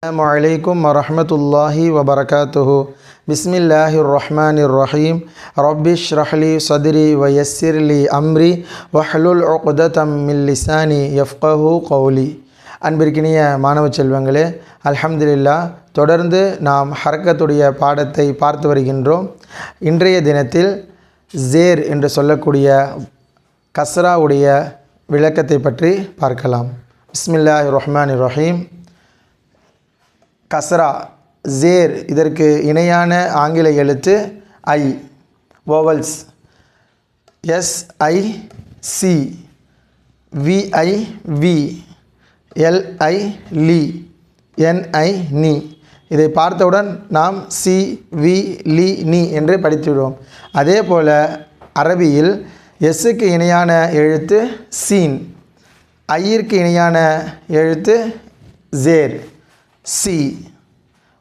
Assalamualaikum warahmatullahi wabarakatuh. Bismillahirrahmanirrahim. Rabbi shrah li sadri wa yassir li amri wahlul 'uqdatam min lisani yafqahu qawli. அன்பிற்கினிய மாணவ செல்வங்களே, அல்ஹம்துலில்லாஹ், தொடர்ந்து நாம் ஹரக்கத்துடைய பாடத்தை பார்த்து வருகின்றோம். இன்றைய தினத்தில் ஜேர் என்று சொல்லக்கூடிய கஸ்ராவுடைய விளக்கத்தை பற்றி பார்க்கலாம். பிஸ்மில்லாஹிர்ரஹ்மானிர்ரஹீம். கஸ்ரா ஜேர், இதற்கு இணையான ஆங்கில எழுத்து ஐ, வோவல்ஸ் SIC, VIV, LI லி, NI நீ. இதை பார்த்தவுடன் நாம் CV லி நீ என்று படித்துவிடுவோம். அதே போல் அரபியில் எஸ்ஸுக்கு இணையான எழுத்து சீன், ஐயிற்கு இணையான எழுத்து ஜேர் சி,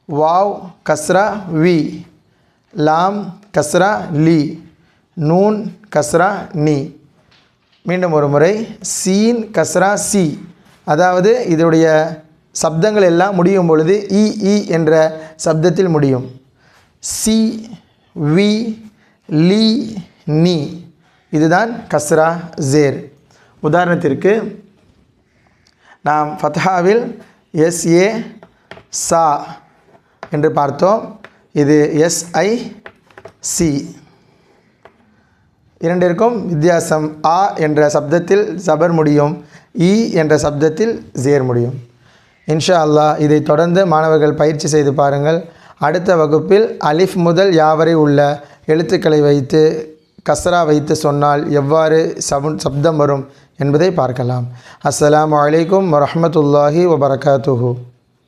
வாவ் கஸ்ரா வி, லாம் கஸ்ரா லி, நூன் கஸ்ரா நீ. மீண்டும் ஒரு முறை, சீன் கஸ்ரா சி, அதாவது இதனுடைய சப்தங்கள் எல்லாம் முடியும் பொழுது இ என்ற சப்தத்தில் முடியும். சி, வி, லி, நீ, இதுதான் கஸ்ரா ஜேர். உதாரணத்திற்கு நாம் ஃபத்ஹாவில் SA சா என்று பார்த்தோம். இது SIC. இரண்டிற்கும் வித்தியாசம். ஆ என்ற சப்தத்தில் ஜபர் முடியும், இ என்ற சப்தத்தில் ஜேர் முடியும். இன்ஷா அல்லாஹ் இதை தொடர்ந்து மாணவர்கள் பயிற்சி செய்து பாருங்கள். அடுத்த வகுப்பில் அலிஃப் முதல் யா வரை உள்ள எழுத்துக்களை வைத்து கஸ்ரா வைத்து சொன்னால் எவ்வாறு சப்தம் வரும் என்பதை பார்க்கலாம். அஸ்ஸலாமு அலைக்கும் வரஹ்மத்துல்லாஹி வபரகாத்துஹு.